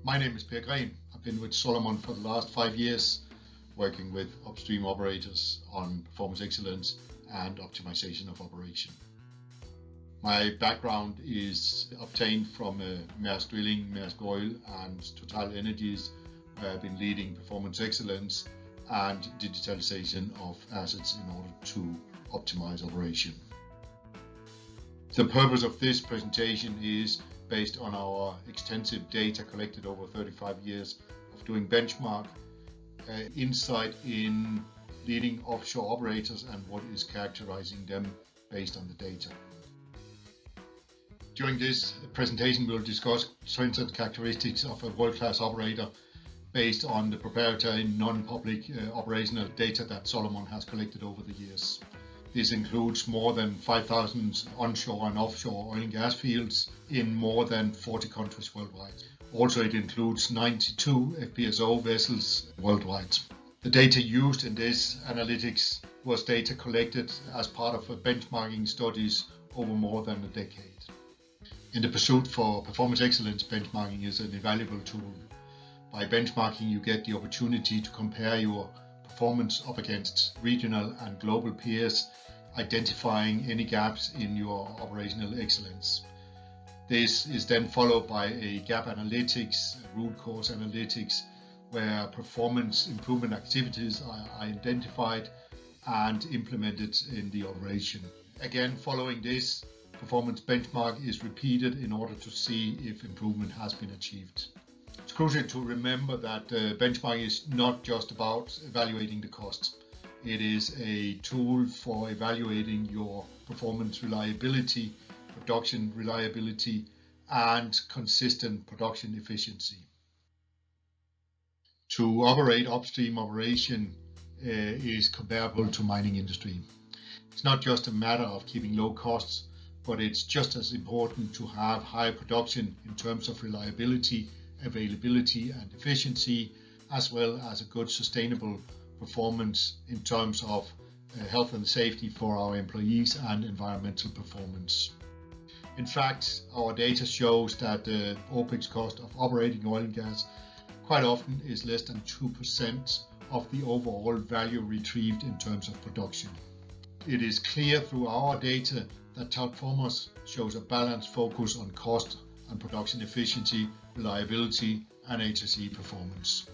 My name is Gren. I've been with Solomon for the last 5 years, working with upstream operators on performance excellence and optimization of operation. My background is obtained from Maersk Drilling, Maersk Oil and Total Energies, where I've been leading performance excellence and digitalization of assets in order to optimize operation. The purpose of this presentation is based on our extensive data collected over 35 years of doing benchmark, insight in leading offshore operators and what is characterizing them based on the data. During this presentation, we'll discuss strengths and characteristics of a world-class operator based on the proprietary non-public operational data that Solomon has collected over the years. This includes more than 5,000 onshore and offshore oil and gas fields in more than 40 countries worldwide. Also, it includes 92 FPSO vessels worldwide. The data used in this analytics was data collected as part of benchmarking studies over more than a decade. In the pursuit for performance excellence, benchmarking is an invaluable tool. By benchmarking, you get the opportunity to compare your performance up against regional and global peers, identifying any gaps in your operational excellence. This is then followed by a gap analytics, root cause analytics, where performance improvement activities are identified and implemented in the operation. Again, following this, performance benchmark is repeated in order to see if improvement has been achieved. It's crucial to remember that benchmarking is not just about evaluating the costs. It is a tool for evaluating your performance reliability, production reliability, and consistent production efficiency. To operate upstream operation is comparable to mining industry. It's not just a matter of keeping low costs, but it's just as important to have high production in terms of reliability, availability and efficiency, as well as a good sustainable performance in terms of health and safety for our employees and environmental performance. In fact, our data shows that the OPEX cost of operating oil and gas quite often is less than 2% of the overall value retrieved in terms of production. It is clear through our data that top performance shows a balanced focus on cost and production efficiency, reliability and HSE performance.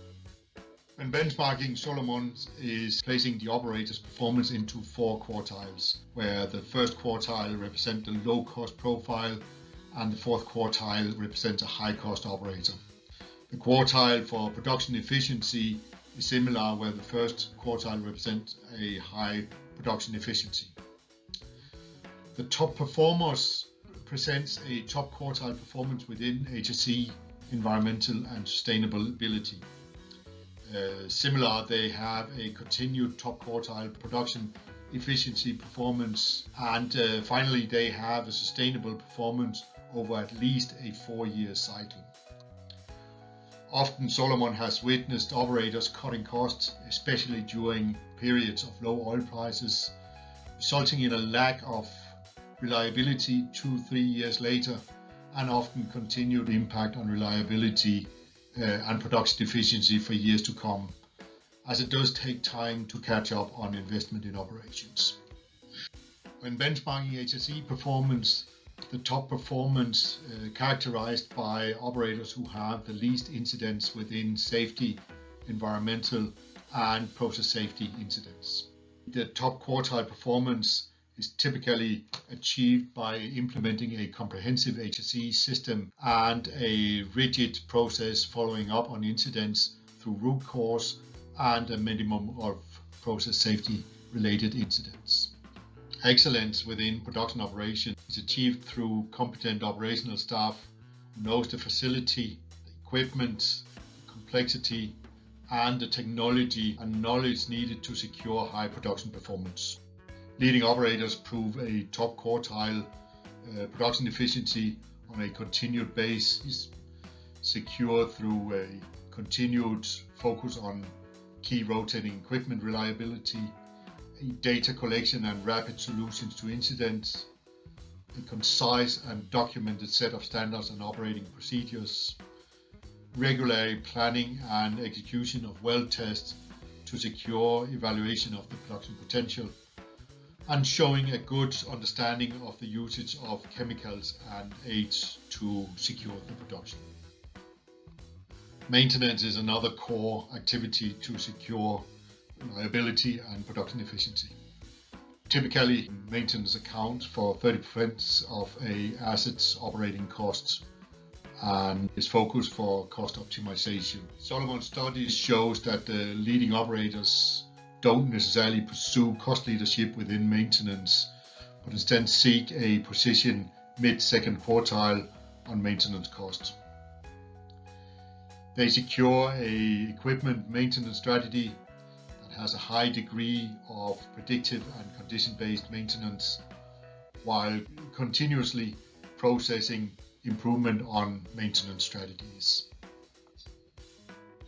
When benchmarking, Solomon is placing the operator's performance into 4 quartiles, where the first quartile represents the low cost profile and the fourth quartile represents a high cost operator. The quartile for production efficiency is similar, where the first quartile represents a high production efficiency. The top performers presents a top quartile performance within HSE, environmental and sustainability. Similar, they have a continued top quartile production efficiency performance, and finally they have a sustainable performance over at least a 4-year cycle. Often Solomon has witnessed operators cutting costs, especially during periods of low oil prices, resulting in a lack of reliability 2-3 years later, and often continued impact on reliability and production efficiency for years to come, as it does take time to catch up on investment in operations. When benchmarking HSE performance, the top performance characterized by operators who have the least incidents within safety, environmental and process safety incidents. The top quartile performance is typically achieved by implementing a comprehensive HSE system and a rigid process following up on incidents through root cause and a minimum of process safety related incidents. Excellence within production operation is achieved through competent operational staff who knows the facility, the equipment, the complexity and the technology and knowledge needed to secure high production performance. Leading operators prove a top quartile production efficiency on a continued basis, secured through a continued focus on key rotating equipment reliability, data collection and rapid solutions to incidents, a concise and documented set of standards and operating procedures, regular planning and execution of well tests to secure evaluation of the production potential, and showing a good understanding of the usage of chemicals and aids to secure the production. Maintenance is another core activity to secure reliability and production efficiency. Typically, maintenance accounts for 30% of an asset's operating costs and is focused for cost optimization. Solomon studies shows that the leading operators don't necessarily pursue cost leadership within maintenance, but instead seek a position mid-second quartile on maintenance costs. They secure an equipment maintenance strategy that has a high degree of predictive and condition-based maintenance, while continuously processing improvement on maintenance strategies.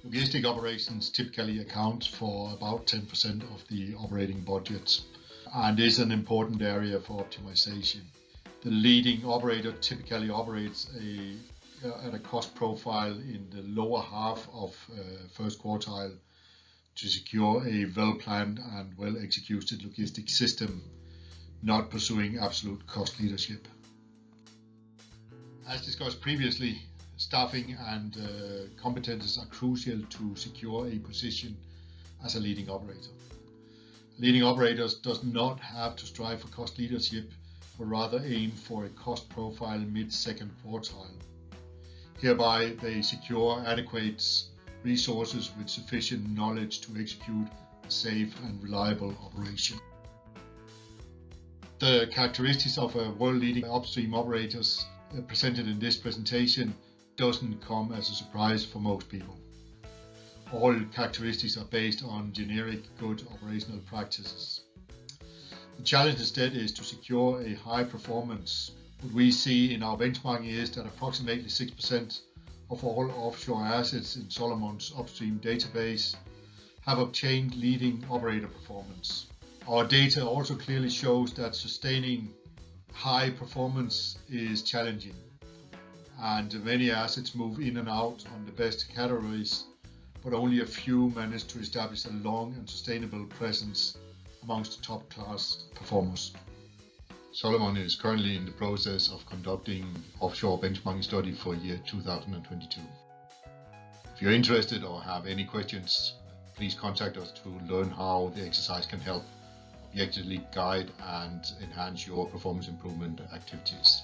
Logistic operations typically account for about 10% of the operating budget and is an important area for optimization. The leading operator typically operates at a cost profile in the lower half of first quartile to secure a well-planned and well-executed logistic system, not pursuing absolute cost leadership. As discussed previously, staffing and competences are crucial to secure a position as a leading operator. Leading operators does not have to strive for cost leadership, but rather aim for a cost profile mid-second quartile. Hereby, they secure adequate resources with sufficient knowledge to execute a safe and reliable operation. The characteristics of a world-leading upstream operators presented in this presentation doesn't come as a surprise for most people. All characteristics are based on generic good operational practices. The challenge instead is to secure a high performance. What we see in our benchmarking is that approximately 6% of all offshore assets in Solomon's upstream database have obtained leading operator performance. Our data also clearly shows that sustaining high performance is challenging, and many assets move in and out on the best categories, but only a few manage to establish a long and sustainable presence amongst the top class performers. Solomon is currently in the process of conducting offshore benchmarking study for year 2022. If you're interested or have any questions, please contact us to learn how the exercise can help objectively guide and enhance your performance improvement activities.